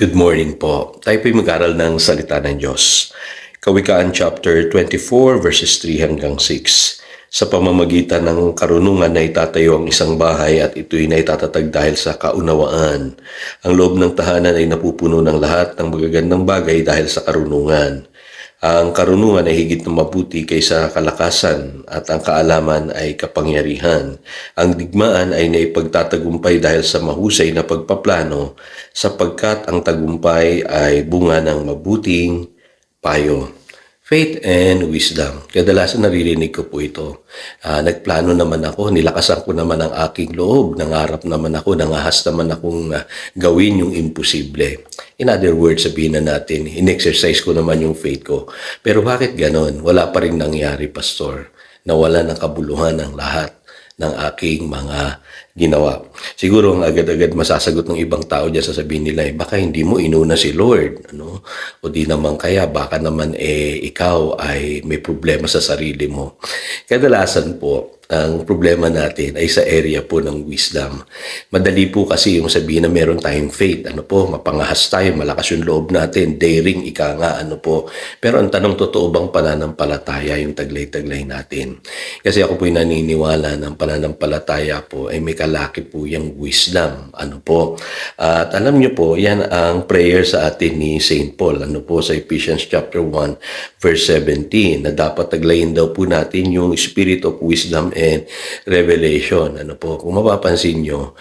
Good morning po. Tayo po'y mag-aral ng salita ng Diyos. Kawikaan chapter 24 verses 3 hanggang 6. Sa pamamagitan ng karunungan na itatayo ang isang bahay at ito'y naitatagad dahil sa kaunawaan. Ang loob ng tahanan ay napupuno ng lahat ng magagandang bagay dahil sa karunungan. Ang karunungan ay higit na mabuti kaysa kalakasan at ang kaalaman ay kapangyarihan. Ang digmaan ay naipagtatagumpay dahil sa mahusay na pagpaplano sapagkat ang tagumpay ay bunga ng mabuting payo. Faith and wisdom. Kadalasan naririnig ko po ito. Nagplano naman ako, nilakasan ko naman ang aking loob, nangarap naman ako, nangahas naman akong gawin yung imposible. In other words, sabihin na natin, in-exercise ko naman yung faith ko. Pero bakit ganon? Wala pa rin nangyari, Pastor. Nawala ng kabuluhan ng lahat ng aking mga ginawa. Siguro ang agad-agad masasagot ng ibang tao dyan, sasabihin nila, baka hindi mo inuna si Lord. Ano? O di naman kaya, baka naman ikaw ay may problema sa sarili mo. Kadalasan po, ang problema natin ay sa area po ng wisdom. Madali po kasi yung sabihin na meron tayong faith. Ano po, mapangahas tayo, malakas yung loob natin, daring, ika nga, ano po. Pero ang tanong, totoo bang pananampalataya yung taglay-taglay natin? Kasi ako po'y naniniwala ng pananampalataya po ay may kalaki po yung wisdom. Ano po? At alam niyo po, yan ang prayer sa atin ni St. Paul. Ano po, sa Ephesians chapter 1, verse 17, na dapat taglayin daw po natin yung spirit of wisdom and revelation. Ano po, kung mapapansin nyo,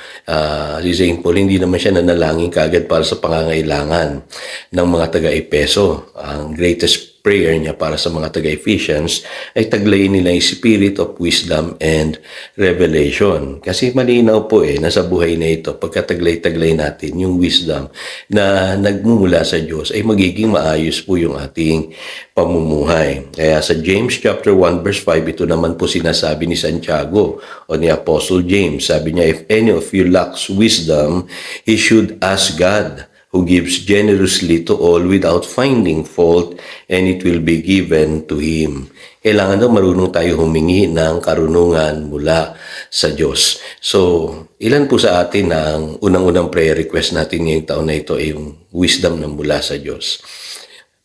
si St. Paul hindi naman siya nanalangin kaagad para sa pangangailangan ng mga taga-Epeso. Ang greatest prayer niya para sa mga taga-Ephesians ay taglayin nila yung spirit of wisdom and revelation. Kasi malinaw po nasa buhay na ito, pagkataglay-taglay natin yung wisdom na nagmumula sa Diyos ay magiging maayos po yung ating pamumuhay. Kaya sa James chapter 1 verse 5, ito naman po sinasabi ni Santiago o ni Apostle James. Sabi niya, if any of you lacks wisdom, he should ask God, who gives generously to all without finding fault, and it will be given to him. Kailangan daw marunong tayo humingi ng karunungan mula sa Diyos. So, ilan po sa atin ang unang-unang prayer request natin ngayong taon na ito ay yung wisdom na mula sa Diyos?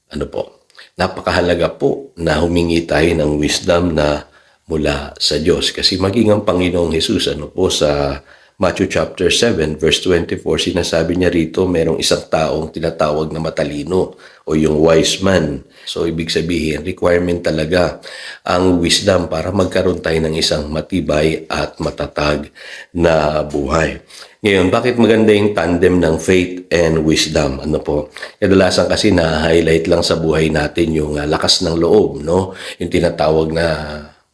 Ano po? Napakahalaga po na humingi tayo ng wisdom na mula sa Diyos. Kasi maging ang Panginoong Jesus, ano po, sa Matthew chapter 7 verse 24, sinasabi niya rito, merong isang taong tinatawag na matalino o yung wise man. So, ibig sabihin, requirement talaga ang wisdom para magkaroon tayo ng isang matibay at matatag na buhay. Ngayon, bakit maganda yung tandem ng faith and wisdom? Ano po? Kadalasan kasi na-highlight lang sa buhay natin yung lakas ng loob, no? Yung tinatawag na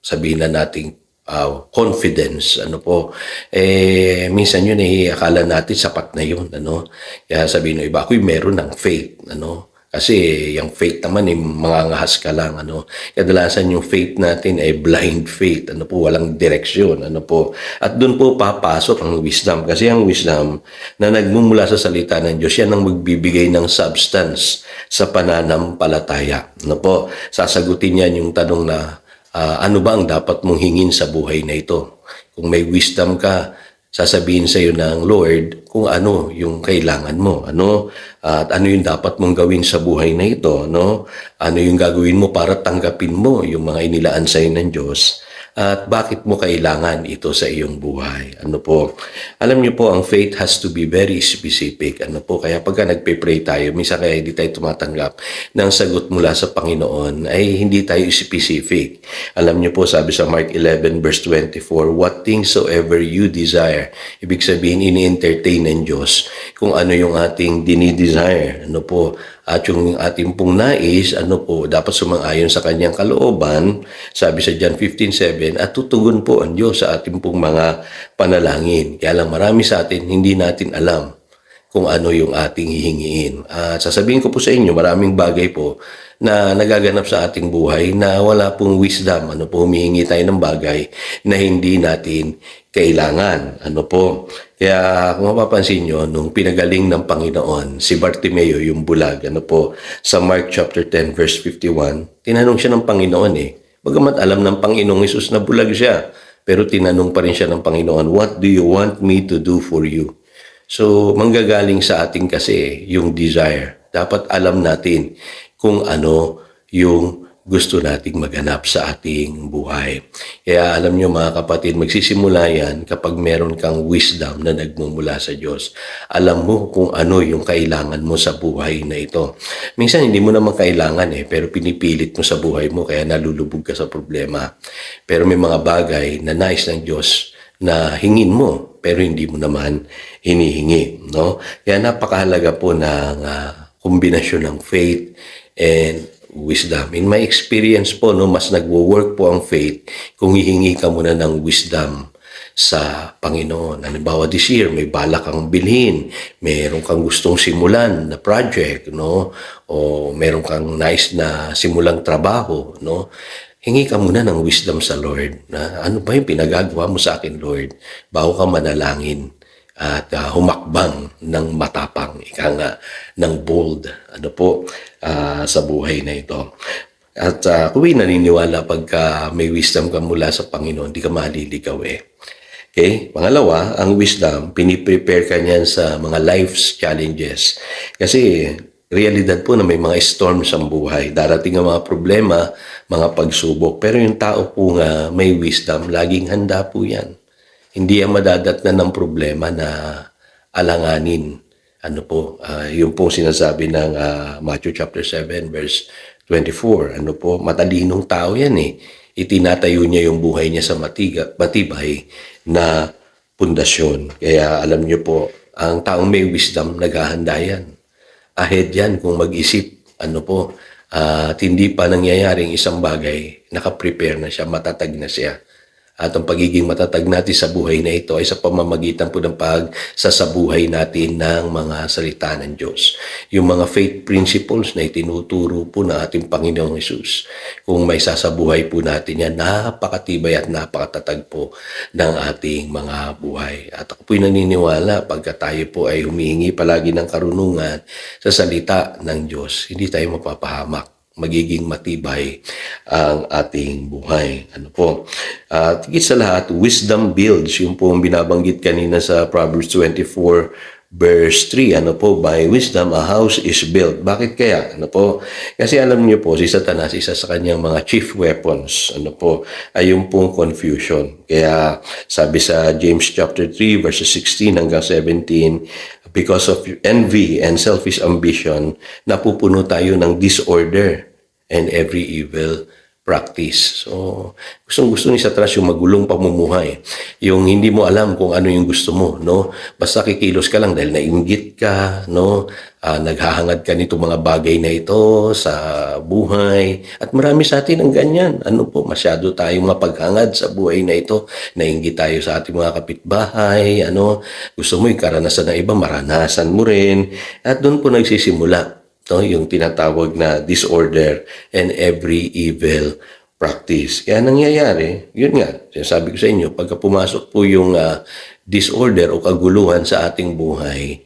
sabihin na nating confidence, ano po, minsan yun akala natin sapat na yun, ano, kaya sabihin ng iba, ako'y meron ng faith, ano, kasi yung faith naman mangangahas ka lang, ano, kadalasan yung faith natin ay blind faith, ano po, walang direksyon, ano po, at doon po papasok ang wisdom, kasi ang wisdom na nagmumula sa salita ng Diyos, yan ang magbibigay ng substance sa pananampalataya, ano po, sasagutin yan yung tanong na, ano ba ang dapat mong hingin sa buhay na ito? Kung may wisdom ka, sasabihin sa iyo ng Lord kung ano yung kailangan mo, ano, at ano yung dapat mong gawin sa buhay na ito, no? Ano yung gagawin mo para tanggapin mo yung mga inilaan sa iyo ng Diyos, at bakit mo kailangan ito sa iyong buhay. Ano po? Alam niyo po, ang faith has to be very specific. Ano po? Kaya pagka nagpe-pray tayo, minsan kaya hindi tayo tumatanggap ng sagot mula sa Panginoon, ay hindi tayo specific. Alam niyo po, sabi sa Mark 11 verse 24, what things soever you desire. Ibig sabihin, ini-entertain ng Diyos kung ano yung ating dinidesire. Ano po? At yung ating pong nais, ano po, dapat sumang-ayon sa kanyang kalooban, sabi sa John 15:7, at tutugon po ang Diyos sa ating pong mga panalangin. Kaya lang marami sa atin, hindi natin alam kung ano yung ating hihingiin. At sasabihin ko po sa inyo, maraming bagay po na nagaganap sa ating buhay na wala pong wisdom. Ano po, humihingi tayo ng bagay na hindi natin kailangan. Ano po? Kaya kung mapapansin nyo, nung pinagaling ng Panginoon, si Bartimeo, yung bulag, ano po, sa Mark chapter 10 verse 51, tinanong siya ng Panginoon Bagamat alam ng Panginoong Hesus na bulag siya, pero tinanong pa rin siya ng Panginoon, what do you want me to do for you? So, manggagaling sa atin kasi yung desire. Dapat alam natin kung ano yung gusto nating maganap sa ating buhay. Kaya alam nyo mga kapatid, magsisimula yan kapag meron kang wisdom na nagmumula sa Diyos. Alam mo kung ano yung kailangan mo sa buhay na ito. Minsan hindi mo naman kailangan pero pinipilit mo sa buhay mo kaya nalulubog ka sa problema. Pero may mga bagay na nais ng Diyos na hingin mo pero hindi mo naman hinihingi, no? Kaya napakahalaga po ng kombinasyon ng faith and wisdom. In my experience po, no, mas nagwo-work po ang faith kung hihingi ka muna ng wisdom sa Panginoon. Halimbawa this year, may balak kang bilhin, meron kang gustong simulan na project, no? O meron kang nice na simulang trabaho, no? Hingi ka muna ng wisdom sa Lord. Na ano ba yung pinagagawa mo sa akin, Lord? Bago ka manalangin at humakbang ng matapang, ika nga, ng bold, sa buhay na ito. At kung naniniwala pagka may wisdom ka mula sa Panginoon, di ka maliligaw Okay? Pangalawa, ang wisdom, piniprepare ka niyan sa mga life's challenges. Kasi realidad po na may mga storms ang buhay. Darating ang mga problema, mga pagsubok. Pero yung tao po nga may wisdom, laging handa po yan. Hindi yan madadatnan ng problema na alanganin. Yung po sinasabi ng Matthew chapter 7 verse 24. Matalinong tao yan Itinatayo niya yung buhay niya sa matibay na pundasyon. Kaya alam niyo po, ang taong may wisdom, naghahanda yan. Ahead yan kung mag-isip, at hindi pa nangyayaring isang bagay, nakaprepare na siya, matatag na siya. At ang pagiging matatag natin sa buhay na ito ay sa pamamagitan po ng pagsasabuhay natin ng mga salita ng Diyos. Yung mga faith principles na itinuturo po ng ating Panginoong Hesus. Kung may sasabuhay po natin yan, napakatibay at napakatatag po ng ating mga buhay. At ako po'y naniniwala pagka tayo po ay humihingi palagi ng karunungan sa salita ng Diyos, hindi tayo mapapahamak. Magiging matibay ang ating buhay. Tigit sa lahat, wisdom builds. Yung po ang binabanggit kanina sa Proverbs 24 verse 3. By wisdom, a house is built. Bakit kaya? Kasi alam niyo po, si Satanas, isa sa kanyang mga chief weapons, ay yung pong confusion. Kaya sabi sa James chapter 3 verses 16 hanggang 17, because of envy and selfish ambition, napupuno tayo ng disorder and every evil practice. So, gustong-gusto ni Satanas yung magulong pamumuhay. Yung hindi mo alam kung ano yung gusto mo, no? Basta kikilos ka lang dahil nainggit ka, no? Naghahangad ka nito mga bagay na ito sa buhay. At marami sa atin ang ganyan. Masyado tayong mapaghangad sa buhay na ito. Nainggit tayo sa ating mga kapitbahay, Gusto mo yung karanasan ng iba, maranasan mo rin. At doon po nagsisimula yung tinatawag na disorder and every evil practice. Kaya nangyayari, yun nga, sinasabi ko sa inyo, pagka pumasok po yung disorder o kaguluhan sa ating buhay,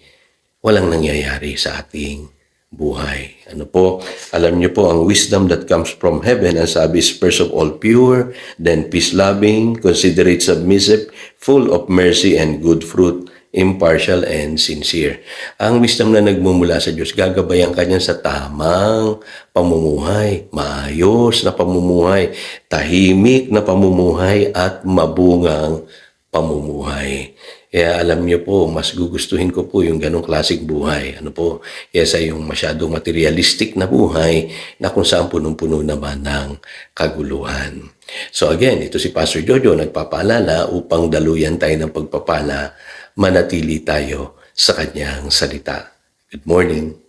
walang nangyayari sa ating buhay. Alam niyo po, ang wisdom that comes from heaven, ang sabi is first of all pure, then peace-loving, considerate, submissive, full of mercy and good fruit, impartial and sincere. Ang wisdom na nagmumula sa Diyos, gagabayan ka niyan sa tamang pamumuhay, maayos na pamumuhay, tahimik na pamumuhay at mabungang pamumuhay. Kaya alam niyo po, mas gugustuhin ko po yung ganong klaseng buhay. Kesa yung masyadong materialistic na buhay na kung saan punong-puno naman ng kaguluhan. So again, ito si Pastor Jojo nagpapaalala upang daluyan tayo ng pagpapala, manatili tayo sa kanyang salita. Good morning.